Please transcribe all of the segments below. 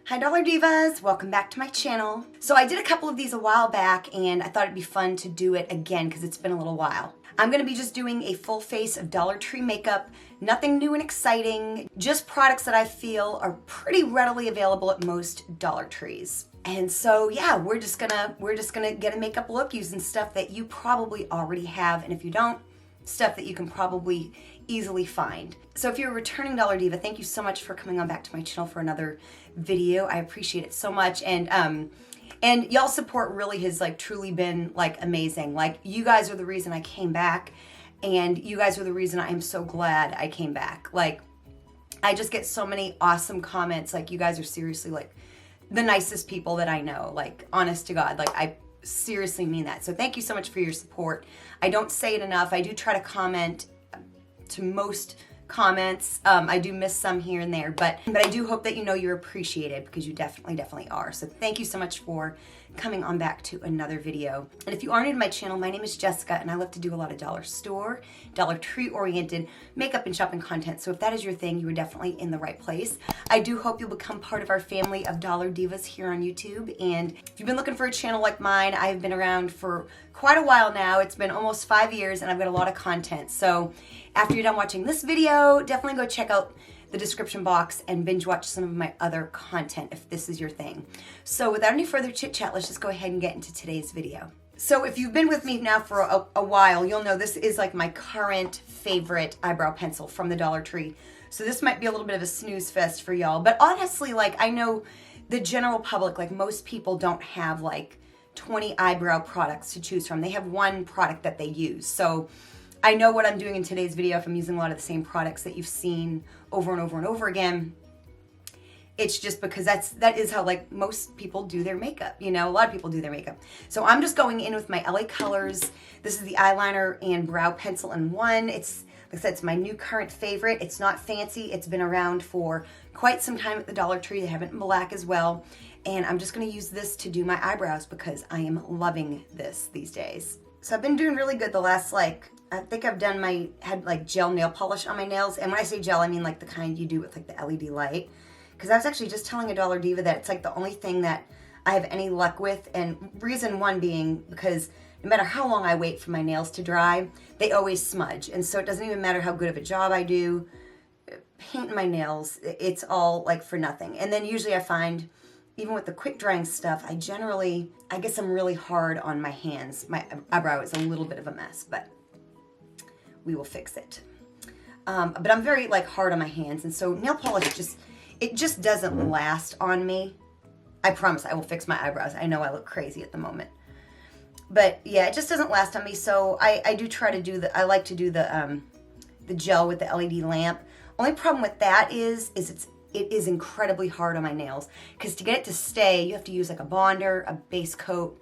Hi Dollar Divas, welcome back to my channel. So I did a couple of these a while back and I thought it'd be fun to do it again because it's been a little while. I'm gonna be just doing a full face of Dollar Tree makeup, nothing new and exciting, just products that I feel are pretty readily available at most Dollar Trees. And so yeah, we're just gonna get a makeup look using stuff that you probably already have, and if you don't, stuff that you can probably easily find. So if you're a returning Dollar Diva, thank you so much for coming on back to my channel for another video. I appreciate it so much, and y'all support really has like truly been like amazing. Like, you guys are the reason I came back, and you guys are the reason I am so glad I came back. Like, I just get so many awesome comments. Like, you guys are seriously like the nicest people that I know, like, honest to God. Like, I seriously mean that. So thank you so much for your support. I don't say it enough. I do try to comment to most comments. I do miss some here and there, but I do hope that you know you're appreciated, because you definitely are. So thank you so much for coming on back to another video. And if you are new to my channel, my name is Jessica, and I love to do a lot of dollar store, Dollar Tree oriented makeup and shopping content. So if that is your thing, you are definitely in the right place. I do hope you'll become part of our family of Dollar Divas here on YouTube. And if you've been looking for a channel like mine, I've been around for quite a while now. It's been almost 5 years, and I've got a lot of content. So after you're done watching this video, definitely go check out the description box and binge watch some of my other content if this is your thing. So without any further chit chat, let's just go ahead and get into today's video. So if you've been with me now for a while, you'll know this is like my current favorite eyebrow pencil from the Dollar Tree. So this might be a little bit of a snooze fest for y'all, but honestly, like, I know the general public, like most people, don't have like 20 eyebrow products to choose from. They have one product that they use. So I know what I'm doing in today's video. If I'm using a lot of the same products that you've seen over and over and over again, it's just because that is how like most people do their makeup. You know, a lot of people do their makeup. So I'm just going in with my LA Colors. This is the eyeliner and brow pencil in one. It's, like I said, it's my new current favorite. It's not fancy. It's been around for quite some time at the Dollar Tree. They have it in black as well. And I'm just gonna use this to do my eyebrows because I am loving this these days. So I've been doing really good the last, like, I think I've had like gel nail polish on my nails. And when I say gel, I mean like the kind you do with like the LED light. Because I was actually just telling a Dollar Diva that it's like the only thing that I have any luck with. And reason one being because no matter how long I wait for my nails to dry, they always smudge. And so it doesn't even matter how good of a job I do painting my nails, it's all like for nothing. And then usually I find, even with the quick drying stuff, I guess I'm really hard on my hands. My eyebrow is a little bit of a mess, but we will fix it. But I'm very like hard on my hands, and so nail polish just doesn't last on me. I promise I will fix my eyebrows. I know I look crazy at the moment, but yeah, it just doesn't last on me. So I do try to I like to do the gel with the LED lamp. Only problem with that is it is incredibly hard on my nails, because to get it to stay, you have to use like a bonder, a base coat,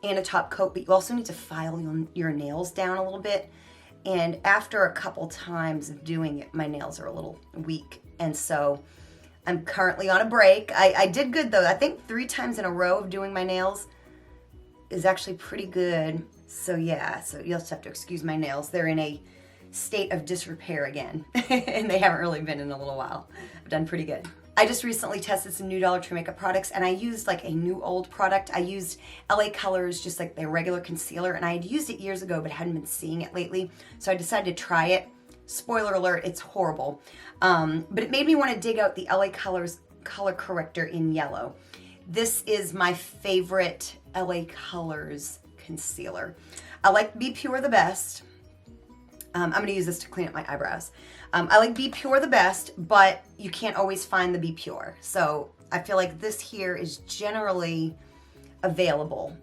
and a top coat, but you also need to file your nails down a little bit. And after a couple times of doing it, my nails are a little weak. And so I'm currently on a break. I did good though. I think 3 times in a row of doing my nails is actually pretty good. So yeah, so you'll just have to excuse my nails. They're in a state of disrepair again. And they haven't really been in a little while. I've done pretty good. I just recently tested some new Dollar Tree makeup products, and I used like a new old product. I used LA Colors, just like their regular concealer, and I had used it years ago but hadn't been seeing it lately. So I decided to try it. Spoiler alert, it's horrible. But it made me want to dig out the LA Colors color corrector in yellow. This is my favorite LA Colors concealer. I like Be Pure the best. I'm going to use this to clean up my eyebrows. I like Be Pure the best, but you can't always find the Be Pure. So I feel like this here is generally available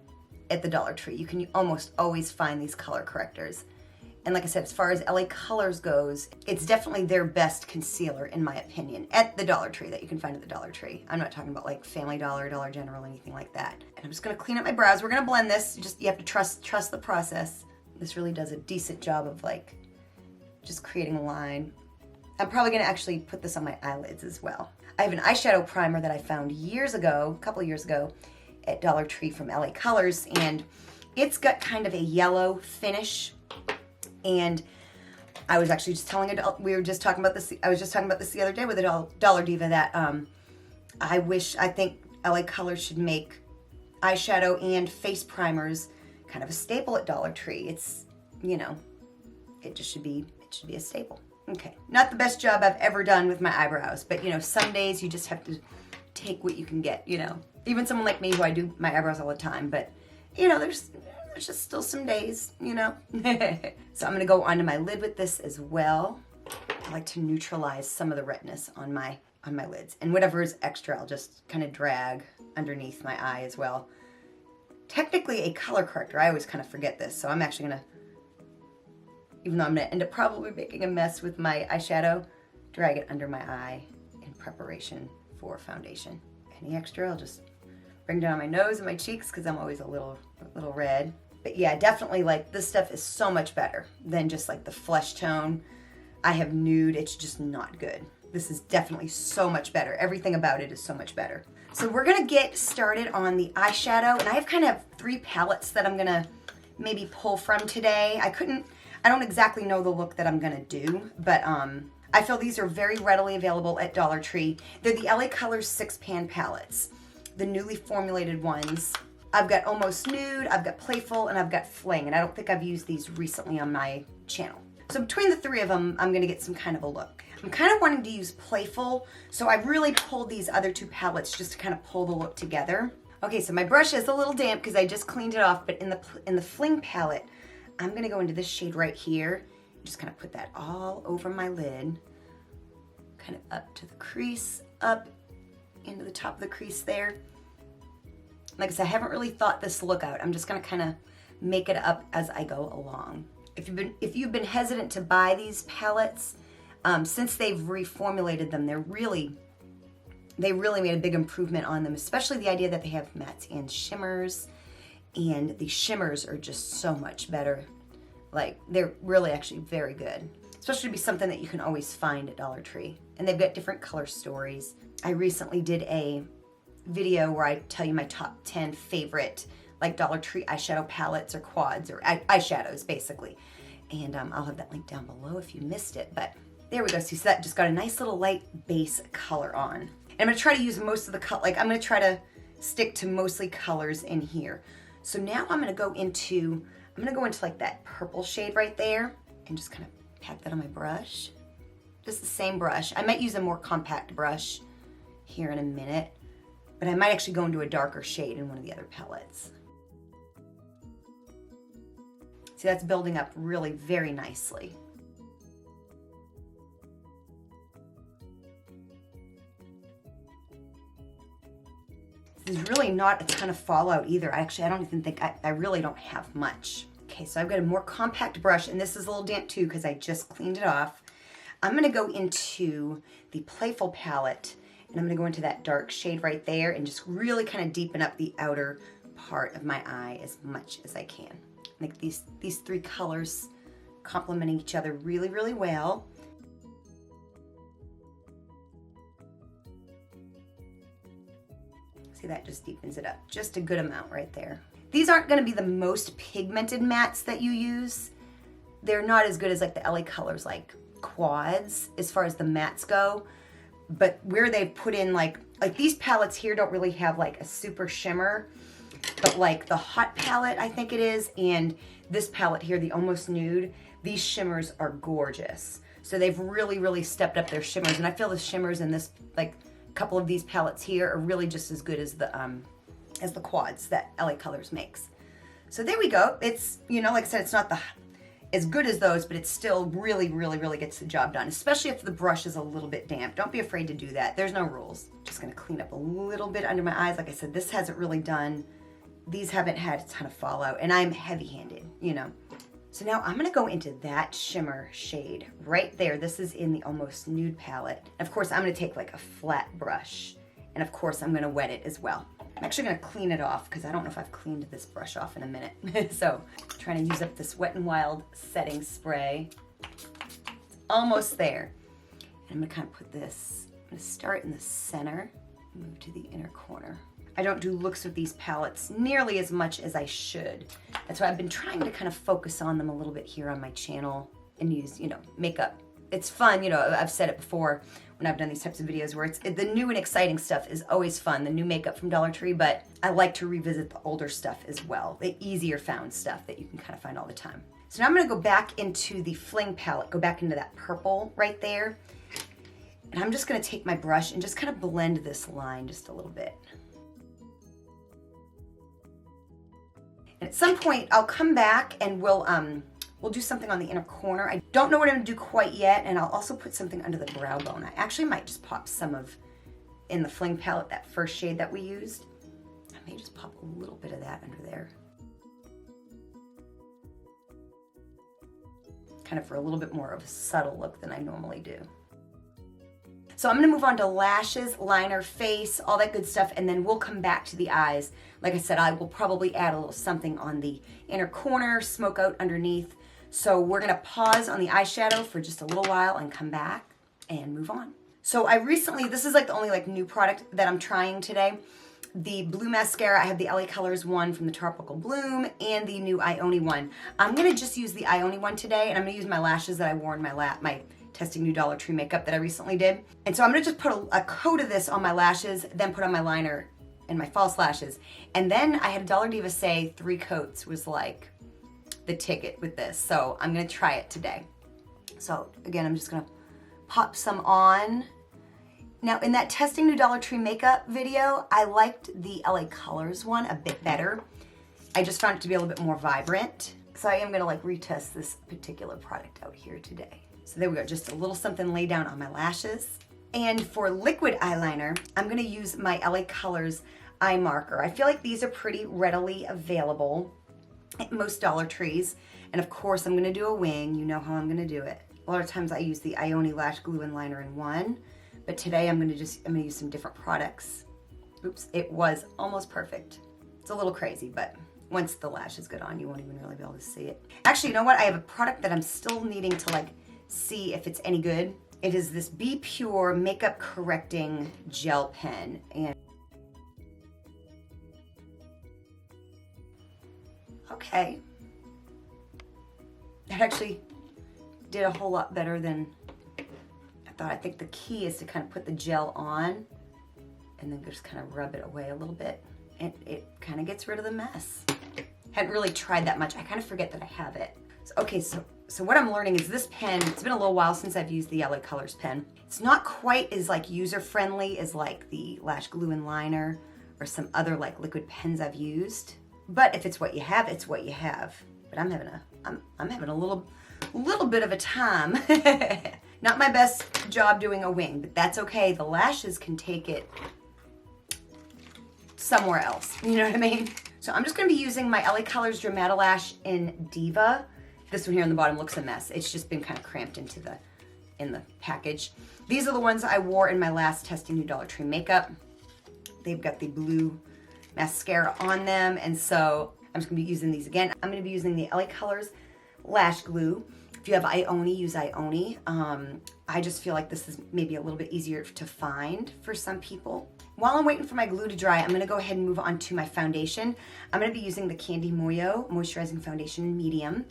at the Dollar Tree. You can almost always find these color correctors. And like I said, as far as LA Colors goes, it's definitely their best concealer, in my opinion, at the Dollar Tree, that you can find at the Dollar Tree. I'm not talking about like Family Dollar, Dollar General, anything like that. And I'm just going to clean up my brows. We're going to blend this. You have to trust the process. This really does a decent job of like just creating a line. I'm probably going to actually put this on my eyelids as well. I have an eyeshadow primer that I found a couple of years ago at Dollar Tree from LA Colors, and it's got kind of a yellow finish. And I was actually just telling we were just talking about this. I was just talking about this the other day with a Dollar Diva that I think LA Colors should make eyeshadow and face primers kind of a staple at Dollar Tree. It's, you know, it should be a staple. Okay, not the best job I've ever done with my eyebrows, but you know, some days you just have to take what you can get, you know. Even someone like me who I do my eyebrows all the time, but you know, there's just still some days, you know. So I'm gonna go onto my lid with this as well. I like to neutralize some of the redness on my lids, and whatever is extra I'll just kind of drag underneath my eye as well. Technically a color corrector, I always kind of forget this, so I'm actually gonna, even though I'm gonna end up probably making a mess with my eyeshadow, drag it under my eye in preparation for foundation. Any extra I'll just bring down my nose and my cheeks because I'm always a little red. But yeah, definitely like this stuff is so much better than just like the flesh tone. I have Nude, it's just not good. This is definitely so much better. Everything about it is so much better. So we're gonna get started on the eyeshadow, and I have kind of 3 palettes that I'm gonna maybe pull from today. I don't exactly know the look that I'm gonna do, but I feel these are very readily available at Dollar Tree. They're the LA Colors 6-pan palettes, the newly formulated ones. I've got Almost Nude, I've got Playful, and I've got Fling, and I don't think I've used these recently on my channel. So between the 3 of them, I'm gonna get some kind of a look. I'm kind of wanting to use Playful, so I really pulled these other 2 palettes just to kind of pull the look together. Okay, so my brush is a little damp because I just cleaned it off, but in the Fling palette, I'm gonna go into this shade right here, just kind of put that all over my lid, kind of up to the crease, up into the top of the crease there. Like I said, I haven't really thought this look out. I'm just gonna kind of make it up as I go along. If you've been hesitant to buy these palettes, since they've reformulated them, they really made a big improvement on them, especially the idea that they have mattes and shimmers, and the shimmers are just so much better. Like, they're really actually very good, especially to be something that you can always find at Dollar Tree. And they've got different color stories. I recently did a video where I tell you my top 10 favorite like Dollar Tree eyeshadow palettes or quads or eyeshadows basically. And I'll have that link down below if you missed it, but there we go. So that just got a nice little light base color on. And I'm gonna try to use most of the color, like I'm gonna try to stick to mostly colors in here. So now I'm gonna go into like that purple shade right there and just kind of pat that on my brush. Just the same brush. I might use a more compact brush here in a minute, but I might actually go into a darker shade in one of the other palettes. See, that's building up really very nicely. There's really not a ton of fallout either. Actually, I don't even think, I really don't have much. Okay, so I've got a more compact brush, and this is a little damp too because I just cleaned it off. I'm gonna go into the Playful palette, and I'm gonna go into that dark shade right there and just really kind of deepen up the outer part of my eye as much as I can. Like these 3 colors complementing each other really, really well. See, that just deepens it up. Just a good amount right there. These aren't gonna be the most pigmented mattes that you use. They're not as good as like the LA Colors like quads as far as the mattes go, but where they've put in like these palettes here don't really have like a super shimmer, but like the Hot palette, I think it is, and this palette here, the Almost Nude, these shimmers are gorgeous. So they've really, really stepped up their shimmers, and I feel the shimmers in this, like couple of these palettes here are really just as good as the quads that LA Colors makes. So there we go. It's, you know, like I said, it's not as good as those, but it still really, really, really gets the job done, especially if the brush is a little bit damp. Don't be afraid to do that. There's no rules. Just gonna clean up a little bit under my eyes. Like I said, this hasn't really done, these haven't had a ton of fallout, and I'm heavy-handed, you know. So now I'm gonna go into that shimmer shade right there. This is in the Almost Nude palette. Of course, I'm gonna take like a flat brush, and of course, I'm gonna wet it as well. I'm actually gonna clean it off because I don't know if I've cleaned this brush off in a minute. So I'm trying to use up this Wet n Wild setting spray. It's almost there. And I'm gonna kind of put this, I'm gonna start in the center, move to the inner corner. I don't do looks with these palettes nearly as much as I should. That's why I've been trying to kind of focus on them a little bit here on my channel and use, you know, makeup it's fun, you know, I've said it before when I've done these types of videos where the new and exciting stuff is always fun, the new makeup from Dollar Tree, but I like to revisit the older stuff as well, the easier found stuff that you can kind of find all the time. So now I'm gonna go back into the Fling palette, go back into that purple right there, and I'm just gonna take my brush and just kind of blend this line just a little bit. And at some point, I'll come back and we'll do something on the inner corner. I don't know what I'm gonna do quite yet, and I'll also put something under the brow bone. I actually might just pop some of, in the Fling palette, that first shade that we used. I may just pop a little bit of that under there. Kind of for a little bit more of a subtle look than I normally do. So I'm gonna move on to lashes, liner, face, all that good stuff, and then we'll come back to the eyes. Like I said, I will probably add a little something on the inner corner, smoke out underneath. So we're gonna pause on the eyeshadow for just a little while and come back and move on. So I recently, this is like the only like new product that I'm trying today. The blue mascara, I have the LA Colors one from the Tropical Bloom and the new Ioni one. I'm gonna just use the Ioni one today, and I'm gonna use my lashes that I wore in my testing new Dollar Tree makeup that I recently did. And so I'm gonna just put a coat of this on my lashes, then put on my liner and my false lashes. And then I had a Dollar Diva say 3 coats was like the ticket with this. So I'm gonna try it today. So again, I'm just gonna pop some on. Now in that testing new Dollar Tree makeup video, I liked the LA Colors one a bit better. I just found it to be a little bit more vibrant. So I am gonna like retest this particular product out here today. So there we go, just a little something laid down on my lashes. And for liquid eyeliner, I'm gonna use my LA Colors eye marker. I feel like these are pretty readily available at most Dollar Trees. And of course, I'm gonna do a wing. You know how I'm gonna do it. A lot of times I use the Ioni Lash Glue and Liner in one, but today I'm gonna use some different products. Oops, it was almost perfect. It's a little crazy, but once the lash is good on, you won't even really be able to see it. Actually, you know what? I have a product that I'm still needing to like see if it's any good. It is this Be Pure Makeup Correcting Gel Pen. And okay, that actually did a whole lot better than I thought. I think the key is to kind of put the gel on and then just kind of rub it away a little bit, and it kind of gets rid of the mess. Hadn't really tried that much. I kind of forget that I have it. So, okay, so what I'm learning is this pen, it's been a little while since I've used the LA Colors pen. It's not quite as like user-friendly as like the Lash Glue and Liner or some other like liquid pens I've used. But if it's what you have, it's what you have. But I'm having a little bit of a time. Not my best job doing a wing, but that's okay. The lashes can take it somewhere else. You know what I mean? So I'm just gonna be using my LA Colors DramataLash in Diva. This one here on the bottom looks a mess. It's just been kind of cramped in the package. These are the ones I wore in my last testing new Dollar Tree makeup. They've got the blue mascara on them, and so I'm just gonna be using these again. I'm gonna be using the LA Colors Lash Glue. If you have Ioni, use Ioni. I just feel like this is maybe a little bit easier to find for some people. While I'm waiting for my glue to dry, I'm gonna go ahead and move on to my foundation. I'm gonna be using the Candy Moyo Moisturizing Foundation in Medium.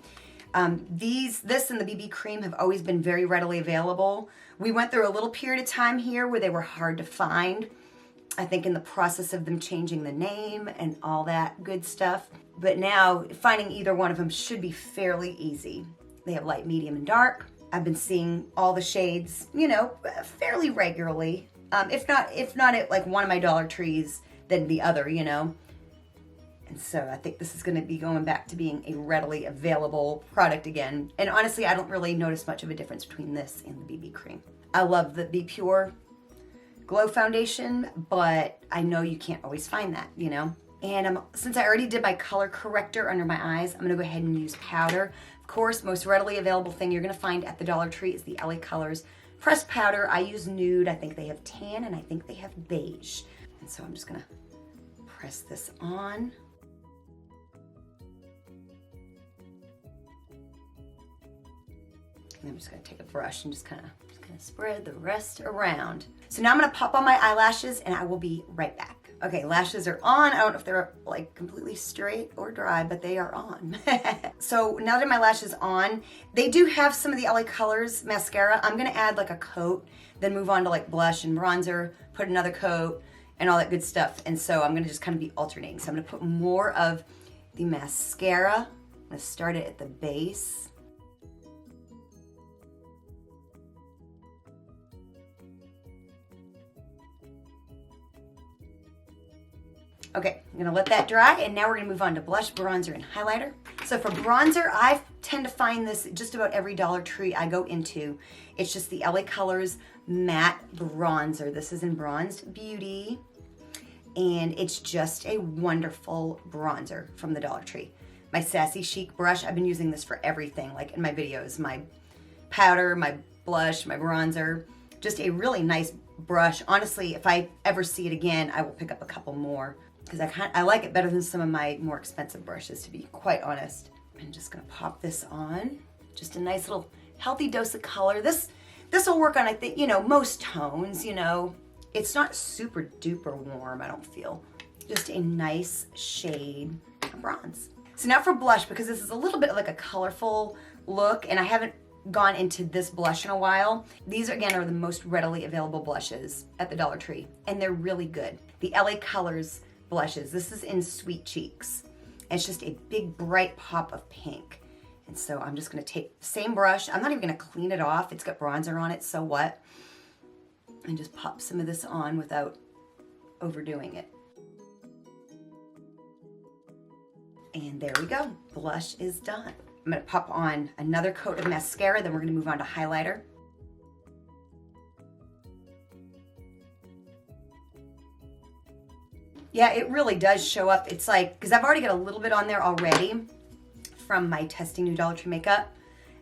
This and the BB cream have always been very readily available. We went through a little period of time here where they were hard to find. I think in the process of them changing the name and all that good stuff. But now finding either one of them should be fairly easy. They have light, medium, and dark. I've been seeing all the shades, you know, fairly regularly. If not at like one of my Dollar Trees, then the other, you know. And so I think this is gonna be going back to being a readily available product again. And honestly, I don't really notice much of a difference between this and the BB cream. I love the Be Pure Glow Foundation, but I know you can't always find that, you know. And since I already did my color corrector under my eyes, I'm gonna go ahead and use powder. Of course, most readily available thing you're gonna find at the Dollar Tree is the LA Colors pressed powder. I use Nude. I think they have tan and I think they have beige. And so I'm just gonna press this on. And I'm just gonna take a brush and just kind of spread the rest around. So now I'm gonna pop on my eyelashes and I will be right back. Okay, lashes are on. I don't know if they're like completely straight or dry, but they are on. So now that my lashes on, they do have some of the LA Colors mascara. I'm gonna add like a coat, then move on to like blush and bronzer, put another coat, and all that good stuff. And so I'm gonna just kind of be alternating. So I'm gonna put more of the mascara. I'm gonna start it at the base. Okay, I'm gonna let that dry, and now we're gonna move on to blush, bronzer, and highlighter. So for bronzer, I tend to find this just about every Dollar Tree I go into. It's just the LA Colors Matte Bronzer. This is in Bronzed Beauty, and it's just a wonderful bronzer from the Dollar Tree. My Sassy Chic brush, I've been using this for everything, like in my videos, my powder, my blush, my bronzer, just a really nice brush. Honestly, if I ever see it again, I will pick up a couple more, because I like it better than some of my more expensive brushes, to be quite honest. I'm just gonna pop this on. Just a nice little healthy dose of color. This will work on, I think, you know, most tones, you know. It's not super duper warm, I don't feel. Just a nice shade of bronze. So now for blush, because this is a little bit of like a colorful look, and I haven't gone into this blush in a while. These, again, are the most readily available blushes at the Dollar Tree, and they're really good. The LA Colors blushes. This is in Sweet Cheeks. It's just a big bright pop of pink. And so I'm just gonna take the same brush. I'm not even gonna clean it off. It's got bronzer on it, so what? And just pop some of this on without overdoing it. And there we go. Blush is done. I'm gonna pop on another coat of mascara, then we're gonna move on to highlighter. Yeah, it really does show up. It's like, because I've already got a little bit on there already from my testing new Dollar Tree makeup.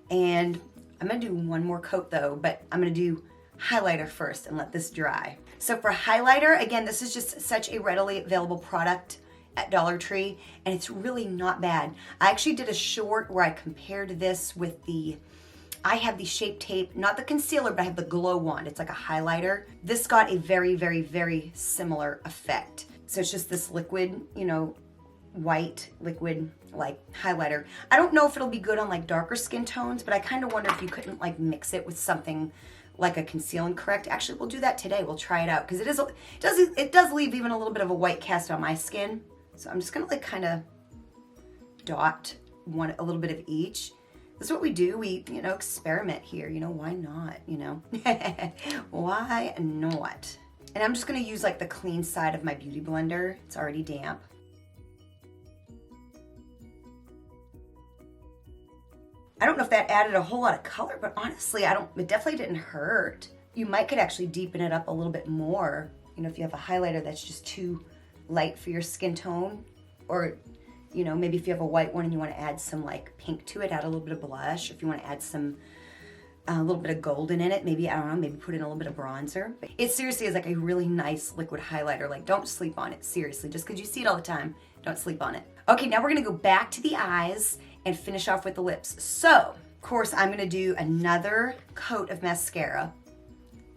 And I'm gonna do one more coat though, but I'm gonna do highlighter first and let this dry. So for highlighter, again, this is just such a readily available product at Dollar Tree, and it's really not bad. I actually did a short where I compared this with I have the Shape Tape, not the concealer, but I have the Glow Wand. It's like a highlighter. This got a very, very, very similar effect. So it's just this liquid, you know, white liquid like highlighter. I don't know if it'll be good on like darker skin tones, but I kind of wonder if you couldn't like mix it with something like a Conceal and Correct. Actually, we'll do that today. We'll try it out, because it does leave even a little bit of a white cast on my skin. So I'm just gonna like kind of dot a little bit of each. This is what we do. We, you know, experiment here. You know, why not? You know, why not? And I'm just gonna use like the clean side of my beauty blender. It's already damp. I don't know if that added a whole lot of color, but honestly, it definitely didn't hurt. You could actually deepen it up a little bit more. You know, if you have a highlighter that's just too light for your skin tone, or, you know, maybe if you have a white one and you want to add some like pink to it, add a little bit of blush. If you want to add some a little bit of golden in it, maybe, I don't know, maybe put in a little bit of bronzer. But it seriously is like a really nice liquid highlighter. Like, don't sleep on it, seriously. Just because you see it all the time, don't sleep on it. Okay, now we're gonna go back to the eyes and finish off with the lips. So, of course, I'm gonna do another coat of mascara.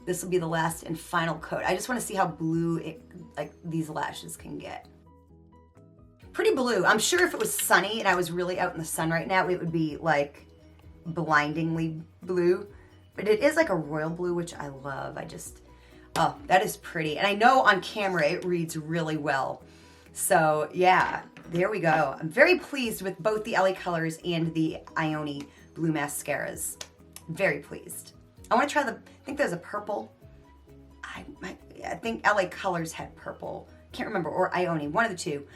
This will be the last and final coat. I just wanna see how blue these lashes can get. Pretty blue. I'm sure if it was sunny and I was really out in the sun right now, it would be like blindingly blue, but it is like a royal blue, which I love. Oh, that is pretty. And I know on camera it reads really well. So yeah, there we go. I'm very pleased with both the LA Colors and the Ioni blue mascaras. Very pleased. I want to try I think there's a purple. I think LA Colors had purple. Can't remember, or Ioni, one of the two.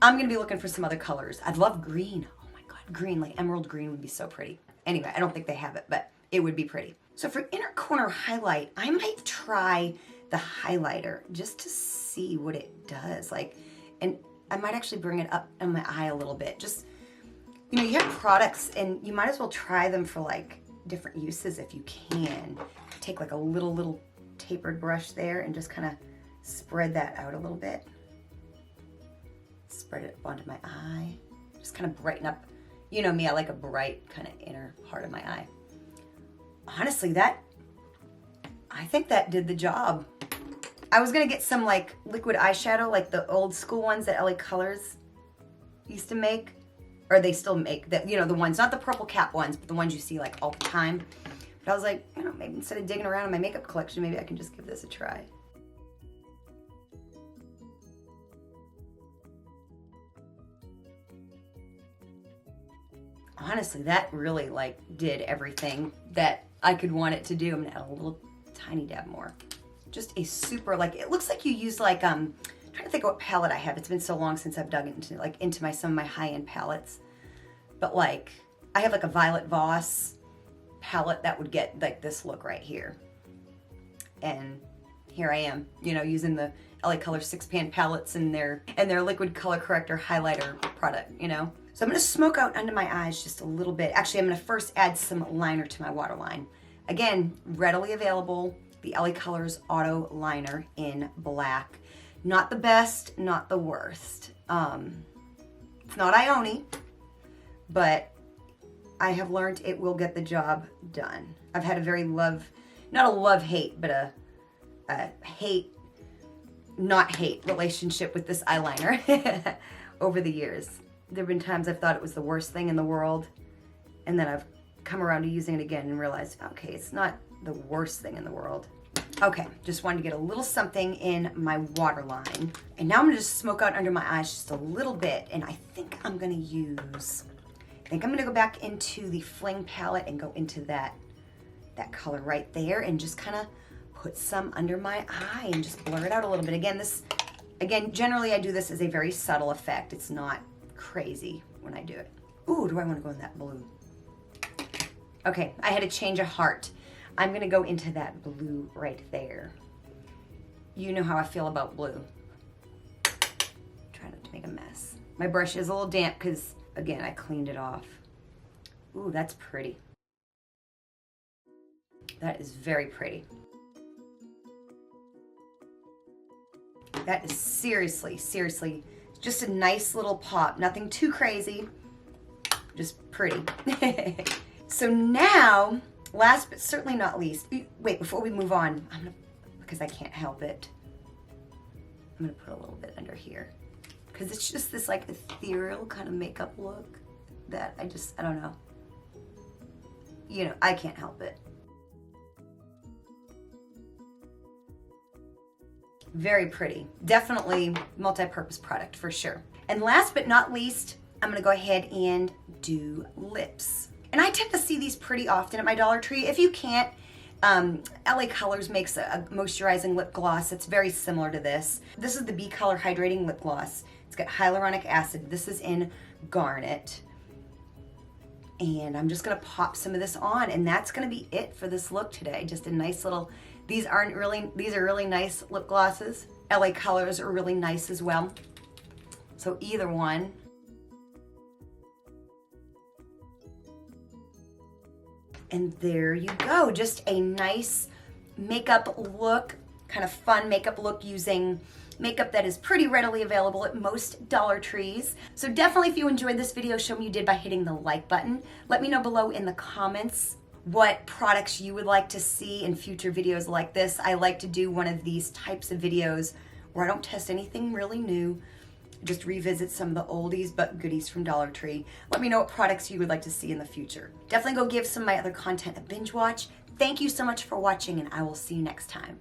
I'm gonna be looking for some other colors. I'd love green. Oh my God, green, like emerald green would be so pretty. Anyway, I don't think they have it, but it would be pretty. So for inner corner highlight, I might try the highlighter just to see what it does. Like, and I might actually bring it up on my eye a little bit. Just, you know, you have products and you might as well try them for like different uses if you can. Take like a little tapered brush there and just kind of spread that out a little bit. Spread it onto my eye. Just kind of brighten up. You know me, I like a bright kind of inner part of my eye. Honestly, I think that did the job. I was gonna get some like liquid eyeshadow, like the old school ones that LA Colors used to make, or they still make, that, you know, the ones, not the purple cap ones, but the ones you see like all the time. But I was like, you know, maybe instead of digging around in my makeup collection, maybe I can just give this a try. Honestly, that really like did everything that I could want it to do. I'm gonna add a little tiny dab more. Just a super, like, it looks like you use like, I'm trying to think of what palette I have. It's been so long since I've dug into like some of my high-end palettes. But like, I have like a Violet Voss palette that would get like this look right here. And here I am, you know, using the LA Colors 6-pan palettes and their liquid color corrector highlighter product, you know. So I'm gonna smoke out under my eyes just a little bit. Actually, I'm gonna first add some liner to my waterline. Again, readily available, the LA Colors Auto Liner in black. Not the best, not the worst. It's not Ioni, but I have learned it will get the job done. I've had a very not a love-hate, but a hate, not hate relationship with this eyeliner over the years. There have been times I've thought it was the worst thing in the world, and then I've come around to using it again and realized, okay, it's not the worst thing in the world. Okay, just wanted to get a little something in my waterline. And now I'm gonna just smoke out under my eyes just a little bit, and I think I'm gonna go back into the Fling palette and go into that color right there and just kind of put some under my eye and just blur it out a little bit. Again, generally I do this as a very subtle effect. It's not crazy when I do it. Ooh, do I want to go in that blue? Okay, I had a change of heart. I'm gonna go into that blue right there. You know how I feel about blue. Try not to make a mess. My brush is a little damp because, again, I cleaned it off. Ooh, that's pretty. That is very pretty. That is seriously, just a nice little pop. Nothing too crazy, just pretty. So now, last but certainly not least, wait, before we move on, because I can't help it, I'm gonna put a little bit under here. Because it's just this like ethereal kind of makeup look that I don't know. You know, I can't help it. Very pretty. Definitely multi-purpose product for sure. And last but not least, I'm gonna go ahead and do lips. And I tend to see these pretty often at my Dollar Tree. If you can't, LA Colors makes a moisturizing lip gloss that's very similar to this. This is the B Color Hydrating Lip Gloss. It's got hyaluronic acid. This is in Garnet. And I'm just gonna pop some of this on, and that's gonna be it for this look today. Just a nice little, these are really nice lip glosses. LA Colors are really nice as well. So either one. And there you go, just a nice makeup look, kind of fun makeup look using makeup that is pretty readily available at most Dollar Trees. So definitely, if you enjoyed this video, show me you did by hitting the like button. Let me know below in the comments what products you would like to see in future videos like this. I like to do one of these types of videos where I don't test anything really new, just revisit some of the oldies but goodies from Dollar Tree. Let me know what products you would like to see in the future. Definitely go give some of my other content a binge watch. Thank you so much for watching, and I will see you next time.